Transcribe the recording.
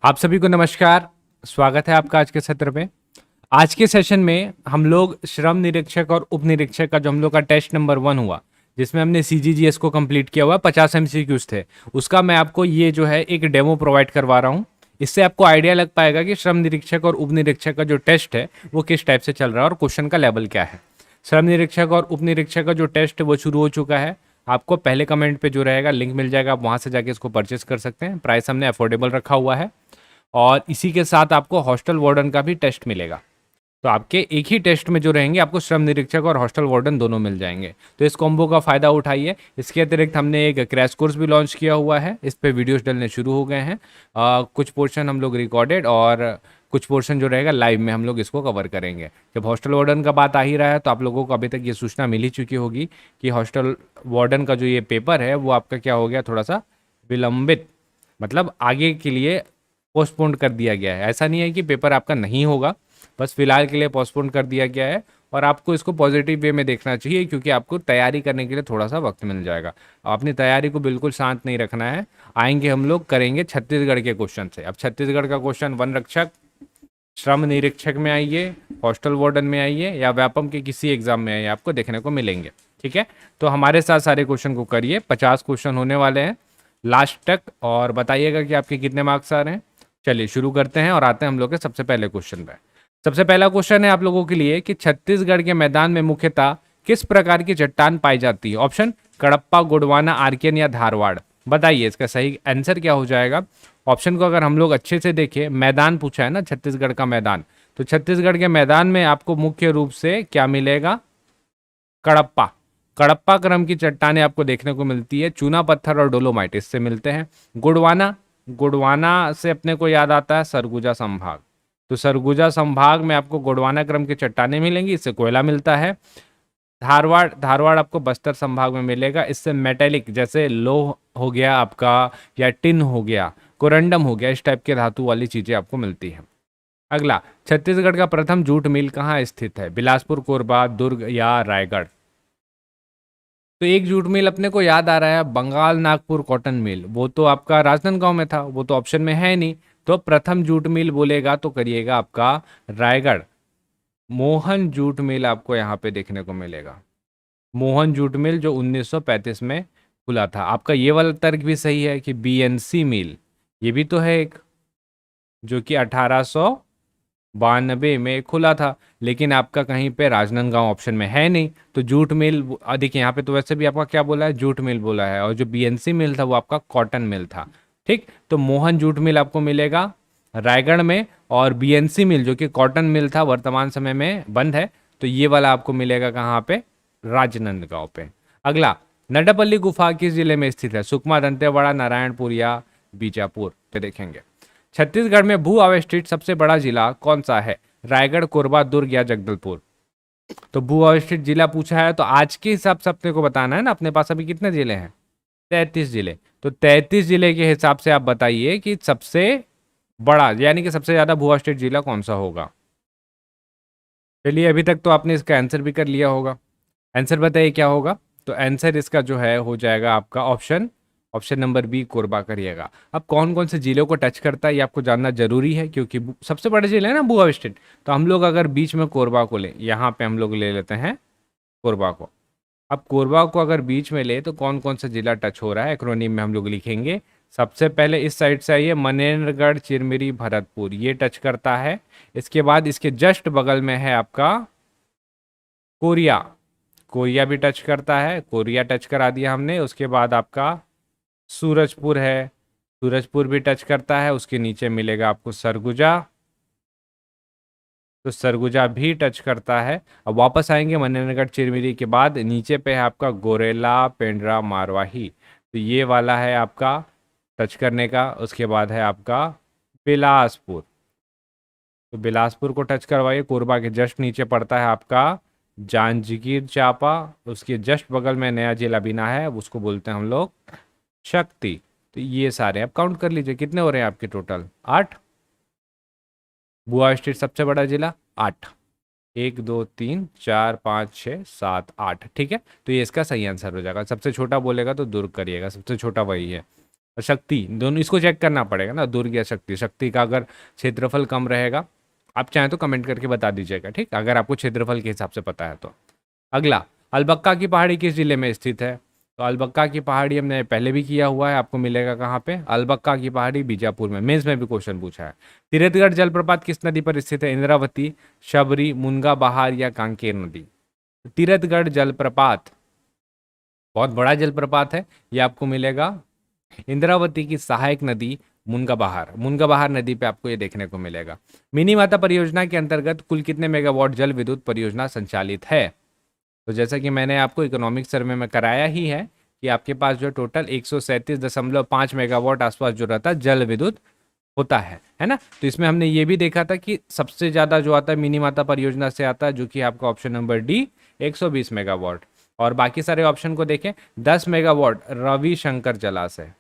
आप सभी को नमस्कार। स्वागत है आपका आज के सत्र में। आज के सेशन में हम लोग श्रम निरीक्षक और उप निरीक्षक का जो हम लोग का टेस्ट नंबर 1 हुआ, जिसमें हमने सीजीजीएस को कंप्लीट किया हुआ, 50 एमसीक्यूज थे, उसका मैं आपको ये जो है एक डेमो प्रोवाइड करवा रहा हूँ। इससे आपको आइडिया लग पाएगा कि श्रम निरीक्षक और उप निरीक्षक का जो टेस्ट है वो किस टाइप से चल रहा है और क्वेश्चन का लेवल क्या है। श्रम निरीक्षक और उप निरीक्षक का जो टेस्ट है वो शुरू हो चुका है। आपको पहले कमेंट पे जो रहेगा लिंक मिल जाएगा, आप वहाँ से जाके इसको परचेस कर सकते हैं। प्राइस हमने अफोर्डेबल रखा हुआ है और इसी के साथ आपको हॉस्टल वार्डन का भी टेस्ट मिलेगा। तो आपके एक ही टेस्ट में जो रहेंगे आपको श्रम निरीक्षक और हॉस्टल वार्डन दोनों मिल जाएंगे। तो इस कॉम्बो का फ़ायदा उठाइए। इसके अतिरिक्त हमने एक क्रैश कोर्स भी लॉन्च किया हुआ है, इस पे वीडियोस डलने शुरू हो गए हैं। कुछ पोर्शन हम लोग रिकॉर्डेड और कुछ पोर्शन जो रहेगा लाइव में हम लोग इसको कवर करेंगे। जब हॉस्टल वार्डन का बात आ ही रहा है तो आप लोगों को अभी तक ये सूचना मिल ही चुकी होगी कि हॉस्टल वार्डन का जो ये पेपर है वो आपका क्या हो गया, थोड़ा सा विलंबित, मतलब आगे के लिए पोस्टपोन कर दिया गया है। ऐसा नहीं है कि पेपर आपका नहीं होगा, बस फिलहाल के लिए पोस्टपोन कर दिया गया है। और आपको इसको पॉजिटिव वे में देखना चाहिए क्योंकि आपको तैयारी करने के लिए थोड़ा सा वक्त मिल जाएगा। अपनी तैयारी को बिल्कुल शांत नहीं रखना है। आएंगे हम लोग करेंगे छत्तीसगढ़ के क्वेश्चन से। अब छत्तीसगढ़ का क्वेश्चन वन रक्षक, श्रम निरीक्षक में आइए, हॉस्टल वार्डन में आइए या व्यापम के किसी एग्जाम में आइए, आपको देखने को मिलेंगे। ठीक है, तो हमारे साथ सारे क्वेश्चन को करिए। 50 क्वेश्चन होने वाले हैं लास्ट तक, और बताइएगा कि आपके कितने मार्क्स आ रहे हैं। चलिए शुरू करते हैं और आते हैं हम लोग के सबसे पहले क्वेश्चन पे। सबसे पहला क्वेश्चन है आप लोगों के लिए कि छत्तीसगढ़ के मैदान में मुख्यतः किस प्रकार की चट्टान पाई जाती है। ऑप्शन कडप्पा, गोंडवाना, आर्कियन या धारवाड़। बताइए इसका सही आंसर क्या हो जाएगा। ऑप्शन को अगर हम लोग अच्छे से देखें, मैदान पूछा है ना, छत्तीसगढ़ का मैदान, तो छत्तीसगढ़ के मैदान में आपको मुख्य रूप से क्या मिलेगा, कडप्पा। कडप्पा क्रम की चट्टानें आपको देखने को मिलती है। चूना पत्थर और डोलोमाइट इससे मिलते हैं। गोंडवाना, गोंडवाना से अपने को याद आता है सरगुजा संभाग, तो सरगुजा संभाग में आपको गोंडवाना क्रम की चट्टानें मिलेंगी, इससे कोयला मिलता है। धारवाड़, धारवाड़ आपको बस्तर संभाग में मिलेगा, इससे मेटेलिक जैसे लोह हो गया आपका या टिन हो गया, कोरंडम हो गया, इस टाइप के धातु वाली चीजें आपको मिलती हैं। अगला, छत्तीसगढ़ का प्रथम जूट मिल कहाँ स्थित है। बिलासपुर, कोरबा, दुर्ग या रायगढ़। तो एक जूट मिल अपने को याद आ रहा है, बंगाल नागपुर कॉटन मिल, वो तो आपका राजनांदगांव में था, वो तो ऑप्शन में है नहीं। तो प्रथम जूट मिल बोलेगा तो करिएगा आपका रायगढ़। मोहन जूट मिल आपको यहाँ पे देखने को मिलेगा, मोहन जूट मिल जो 1935 में खुला था। आपका ये वाला तर्क भी सही है कि बीएनसी मिल, ये भी तो है एक, जो कि 1892 में खुला था, लेकिन आपका कहीं पे राजनांदगांव ऑप्शन में है नहीं। तो जूट मिल, देखिए यहाँ पे तो वैसे भी आपका क्या बोला है, जूट मिल बोला है, और जो बीएनसी मिल था वो आपका कॉटन मिल था। ठीक, तो मोहन जूट मिल आपको मिलेगा रायगढ़ में, और बीएनसी मिल जो कि कॉटन मिल था वर्तमान समय में बंद है, तो ये वाला आपको मिलेगा कहाँ पे, राजनांदगांव पे। अगला, नडपल्ली गुफा किस जिले में स्थित है। सुकमा, दंतेवाड़ा, नारायणपुर या बीजापुर। तो देखेंगे छत्तीसगढ़ में भू अवस्थित सबसे बड़ा जिला कौन सा है। रायगढ़, कोरबा, दुर्ग या जगदलपुर। तो भू अवस्थित जिला पूछा है तो आज के हिसाब से अपने को बताना है ना, अपने पास अभी कितने जिले हैं, 33 जिले। तो 33 जिले के हिसाब से आप बताइए कि सबसे बड़ा यानी कि सबसे ज्यादा भू अवस्थित जिला कौन सा होगा। चलिए अभी तक तो आपने इसका आंसर भी कर लिया होगा। आंसर बताइए क्या होगा। तो आंसर इसका जो है हो जाएगा आपका ऑप्शन ऑप्शन नंबर बी, कोरबा करिएगा। अब कौन कौन से जिलों को टच करता है ये आपको जानना जरूरी है, क्योंकि सबसे बड़े जिले हैं ना भू अवस्थित। तो हम लोग अगर बीच में कोरबा को ले, यहाँ पे हम लोग ले लेते हैं कोरबा को। अब कोरबा को अगर बीच में ले तो कौन कौन सा जिला टच हो रहा है, एक्रोनिम में हम लोग लिखेंगे। सबसे पहले इस साइड से आइए, मनेन्द्रगढ़, चिरमिरी, भरतपुर, ये टच करता है। इसके बाद इसके जस्ट बगल में है आपका कोरिया, कोरिया भी टच करता है, कोरिया टच करा दिया हमने। उसके बाद आपका सूरजपुर है, सूरजपुर भी टच करता है। उसके नीचे मिलेगा आपको सरगुजा, तो सरगुजा भी टच करता है। अब वापस आएंगे मनेन्द्रगढ़ चिरमिरी के बाद, नीचे पे है आपका गोरेला, पेंड्रा, मारवाही, तो ये वाला है आपका टच करने का। उसके बाद है आपका बिलासपुर, तो बिलासपुर को टच करवाइए। कोरबा के जस्ट नीचे पड़ता है आपका जांजगीर चांपा, उसके जस्ट बगल में नया जिला बिना है, उसको बोलते हैं हम लोग शक्ति। तो ये सारे आप काउंट कर लीजिए कितने हो रहे हैं आपके टोटल, 8। बुआ स्टेट सबसे बड़ा जिला 8, 1 2 3 4 5 6 7 8, ठीक है। तो ये इसका सही आंसर हो जाएगा। सबसे छोटा बोलेगा तो दुर्ग करिएगा, सबसे छोटा वही है। और शक्ति, दोनों इसको चेक करना पड़ेगा ना, दुर्ग या शक्ति। शक्ति का अगर क्षेत्रफल कम रहेगा, आप चाहें तो कमेंट करके बता दीजिएगा, ठीक, अगर आपको क्षेत्रफल के हिसाब से पता है तो। अगला, अलबक्का की पहाड़ी किस जिले में स्थित है? तो अलबक्का की पहाड़ी हमने पहले भी किया हुआ है, आपको मिलेगा कहाँ पे? अलबक्का की पहाड़ी बीजापुर में, मेंस में भी क्वेश्चन पूछा है। तीरथगढ़ जलप्रपात किस नदी पर स्थित है? इंद्रावती, शबरी, मुनगा बहार या कांकेर नदी? तीरथगढ़ जलप्रपात बहुत बड़ा जलप्रपात है, ये आपको मिलेगा इंद्रावती की सहायक नदी मुनगा बहार नदी पे आपको ये देखने को मिलेगा। मिनी माता परियोजना के अंतर्गत कुल कितने मेगावाट जल विद्युत परियोजना संचालित है? तो जैसा कि मैंने आपको इकोनॉमिक सर्वे में कराया ही है कि आपके पास जो टोटल 137.5 मेगावाट आसपास जो रहता है जल विद्युत होता है ना। तो इसमें हमने ये भी देखा था कि सबसे ज़्यादा जो आता है मिनी माता परियोजना से आता है, जो कि आपका ऑप्शन नंबर डी 120 मेगावाट। और बाकी सारे ऑप्शन को देखें, 10 मेगावाट रविशंकर जलाशय,